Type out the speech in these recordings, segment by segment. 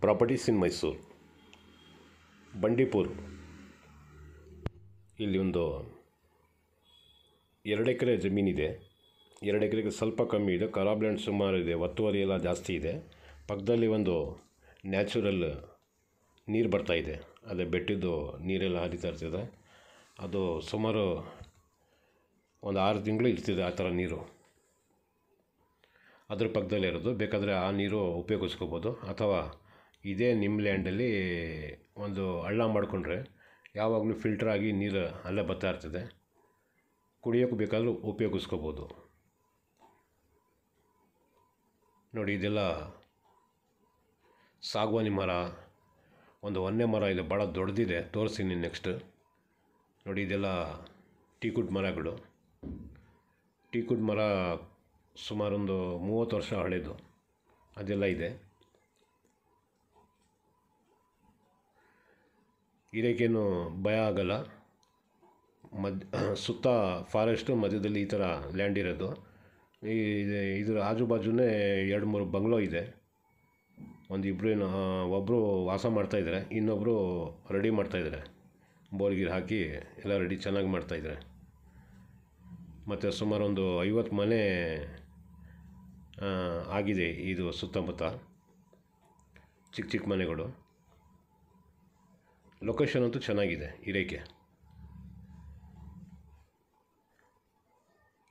Properties ಇನ್ ಮೈಸೂರು, ಬಂಡೀಪುರ. ಇಲ್ಲಿ ಒಂದು 2 ಎಕರೆ ಜಮೀನಿದೆ. 2 ಎಕರೆಗೆ ಸ್ವಲ್ಪ ಕಮ್ಮಿ ಇದೆ. ಖರಾಬ್ ಲ್ಯಾಂಡ್ ಸುಮಾರು ಇದೆ, ಒತ್ತುವರಿ ಎಲ್ಲ ಜಾಸ್ತಿ ಇದೆ. ಪಕ್ಕದಲ್ಲಿ ಒಂದು ನ್ಯಾಚುರಲ್ ನೀರು ಬರ್ತಾಯಿದೆ, ಅದೇ ಬೆಟ್ಟದ್ದು ನೀರೆಲ್ಲ ಹರಿತಾ ಇರ್ತದೆ. ಅದು ಸುಮಾರು ಒಂದು 6 ತಿಂಗಳು ಇರ್ತಿದೆ ಆ ಥರ ನೀರು. ಅದ್ರ ಪಕ್ಕದಲ್ಲೇ ಇರೋದು. ಬೇಕಾದರೆ ಆ ನೀರು ಉಪಯೋಗಿಸ್ಕೋಬೋದು. ಅಥವಾ ಇದೇ ನಿಮ್ಮ ಲ್ಯಾಂಡಲ್ಲಿ ಒಂದು ಹಳ್ಳ ಮಾಡಿಕೊಂಡ್ರೆ ಯಾವಾಗಲೂ ಫಿಲ್ಟ್ರಾಗಿ ನೀರು ಅಲ್ಲೇ ಬರ್ತಾ ಇರ್ತದೆ. ಕುಡಿಯೋಕ್ಕೆ ಬೇಕಾದರೂ ಉಪಯೋಗಿಸ್ಕೋಬೋದು. ನೋಡಿ, ಇದೆಲ್ಲ ಸಾಗವಾನಿ ಮರ, ಒಂದು ಹೊನ್ನೆ ಮರ ಇದೆ, ಭಾಳ ದೊಡ್ಡದಿದೆ, ತೋರಿಸ್ತೀನಿ ನೆಕ್ಸ್ಟ್. ನೋಡಿ, ಇದೆಲ್ಲ ಟೀಕುಡ್ ಮರಗಳು. ಟೀಕುಡ್ ಮರ ಸುಮಾರೊಂದು 30 ವರ್ಷ ಹಳೆಯದು, ಅದೆಲ್ಲ ಇದೆ. ಇದಕ್ಕೇನು ಭಯ ಆಗಲ್ಲ. ಸುತ್ತ ಫಾರೆಸ್ಟು, ಮಧ್ಯದಲ್ಲಿ ಈ ಥರ ಲ್ಯಾಂಡ್ ಇರೋದು. ಇದ್ರ ಆಜುಬಾಜುನೇ 2-3 ಬಂಗ್ಲೋ ಇದೆ. ಒಬ್ಬರು ವಾಸ ಮಾಡ್ತಾಯಿದ್ದಾರೆ, ಇನ್ನೊಬ್ಬರು ರೆಡಿ ಮಾಡ್ತಾಯಿದ್ದಾರೆ. ಬೋರ್ಗೀರು ಹಾಕಿ ಎಲ್ಲ ರೆಡಿ ಚೆನ್ನಾಗಿ ಮಾಡ್ತಾಯಿದ್ದಾರೆ. ಮತ್ತು ಸುಮಾರು ಒಂದು 50 ಮನೆ ಆಗಿದೆ ಇದು ಸುತ್ತಮುತ್ತ, ಚಿಕ್ಕ ಚಿಕ್ಕ ಮನೆಗಳು. ಲೊಕೇಶನ್ ಅಂತೂ ಚೆನ್ನಾಗಿದೆ ಇರೋಕ್ಕೆ.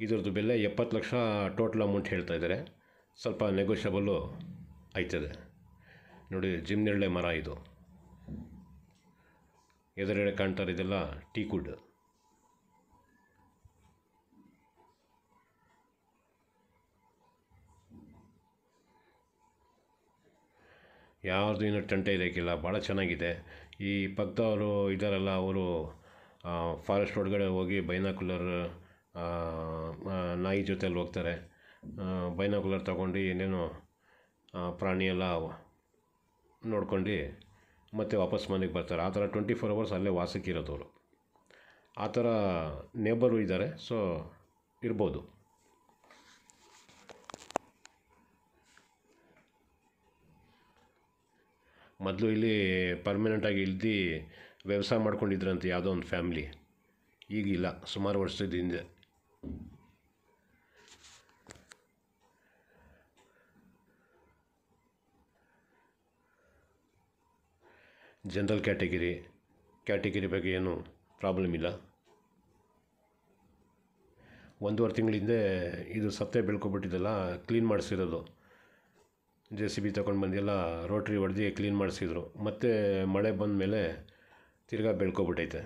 ಇದ್ರದ್ದು ಬೆಲೆ 70 ಲಕ್ಷ ಟೋಟಲ್ ಅಮೌಂಟ್ ಹೇಳ್ತಾಯಿದ್ದಾರೆ. ಸ್ವಲ್ಪ ನೆಗೋಷಿಯಬಲ್ಲು ಆಯ್ತದೆ. ನೋಡಿ, ಜಿಮ್ನೆರಳೆ ಮರ ಇದು, ಎದುರುಗಡೆ ಕಾಣ್ತಾರೆ, ಇದೆಲ್ಲ ಟೀಕುಡ್. ಯಾವುದು ಇನ್ನೂ ಟಂಟೆ ಇರೋಕ್ಕಿಲ್ಲ, ಭಾಳ ಚೆನ್ನಾಗಿದೆ. ಈ ಪಕ್ಕದವರು ಇದ್ದಾರಲ್ಲ, ಅವರು ಫಾರೆಸ್ಟ್ ಒಳಗಡೆ ಹೋಗಿ ಬೈನಾಕುಲರ್, ನಾಯಿ ಜೊತೆಯಲ್ಲಿ ಹೋಗ್ತಾರೆ. ಬೈನಾಕುಲರ್ ತಗೊಂಡು ಏನೇನೋ ಪ್ರಾಣಿ ಎಲ್ಲ ನೋಡ್ಕೊಂಡು ಮತ್ತೆ ವಾಪಸ್ ಮನೆಗೆ ಬರ್ತಾರೆ. ಆ ಥರ 24 ಅವರ್ಸ್ ಅಲ್ಲೇ ವಾಸಕ್ಕಿರೋದವರು. ಆ ಥರ ನೇಬರು ಇದ್ದಾರೆ, ಸೊ ಇರ್ಬೋದು. ಮೊದಲು ಇಲ್ಲಿ ಪರ್ಮನೆಂಟಾಗಿ ಇಳ್ದು ವ್ಯವಸಾಯ ಮಾಡ್ಕೊಂಡಿದ್ರಂತೆ ಯಾವುದೋ ಒಂದು ಫ್ಯಾಮ್ಲಿ. ಈಗಿಲ್ಲ, ಸುಮಾರು ವರ್ಷದ ಹಿಂದೆ. ಜನರಲ್ ಕ್ಯಾಟಗಿರಿ ಬಗ್ಗೆ ಏನು ಪ್ರಾಬ್ಲಮ್ ಇಲ್ಲ. 1.5 ತಿಂಗಳ ಹಿಂದೆ ಇದು ಸತ್ತೆ ಬೆಳ್ಕೊಬಿಟ್ಟಿದ್ದಲ್ಲ, ಕ್ಲೀನ್ ಮಾಡಿಸಿರೋದು. JCB ತಗೊಂಡು ಬಂದೆಲ್ಲ ರೋಟ್ರಿ ಹೊಡೆದು ಕ್ಲೀನ್ ಮಾಡಿಸಿದ್ರು. ಮತ್ತು ಮಳೆ ಬಂದ ಮೇಲೆ ತಿರ್ಗಾ ಬೆಳ್ಕೊಬಿಟ್ಟೈತೆ.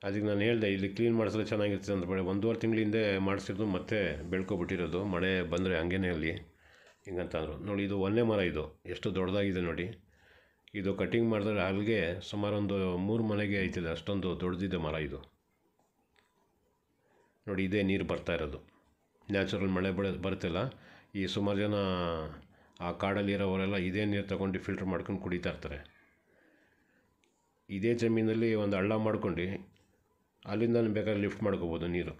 ಅದಕ್ಕೆ ನಾನು ಹೇಳಿದೆ, ಇಲ್ಲಿ ಕ್ಲೀನ್ ಮಾಡಿಸಿದ್ರೆ ಚೆನ್ನಾಗಿರ್ತದೆ ಅಂತ. 1.5 ತಿಂಗಳ ಹಿಂದೆ ಮಾಡಿಸಿದ್ದು ಮತ್ತೆ ಬೆಳ್ಕೊಬಿಟ್ಟಿರೋದು, ಮಳೆ ಬಂದರೆ ಹಂಗೇನೆ ಅಲ್ಲಿ ಹಿಂಗಂತಂದರು. ನೋಡಿ, ಇದು ಹೊನ್ನೆ ಮರ, ಇದು ಎಷ್ಟು ದೊಡ್ಡದಾಗಿದೆ ನೋಡಿ. ಇದು ಕಟಿಂಗ್ ಮಾಡಿದ್ರೆ ಅಲ್ಲಿಗೆ ಸುಮಾರು ಒಂದು 3 ಮನೆಗೆ ಐತಿದೆ, ಅಷ್ಟೊಂದು ದೊಡ್ಡದಿದೆ ಮರ ಇದು. ನೋಡಿ, ಇದೇ ನೀರು ಬರ್ತಾ ಇರೋದು, ನ್ಯಾಚುರಲ್ ಮಳೆ ಬರುತ್ತಲ್ಲ. ಈ ಸುಮಾರು ಜನ ಆ ಕಾಡಲ್ಲಿರೋವರೆಲ್ಲ ಇದೇ ನೀರು ತಗೊಂಡು ಫಿಲ್ಟ್ರ್ ಮಾಡ್ಕೊಂಡು ಕುಡಿತಾ ಇರ್ತಾರೆ. ಇದೇ ಜಮೀನಲ್ಲಿ ಒಂದು ಹಳ್ಳ ಮಾಡ್ಕೊಂಡು ಅಲ್ಲಿಂದ ಬೇಕಾದ್ರೆ ಲಿಫ್ಟ್ ಮಾಡ್ಕೋಬೋದು ನೀರು.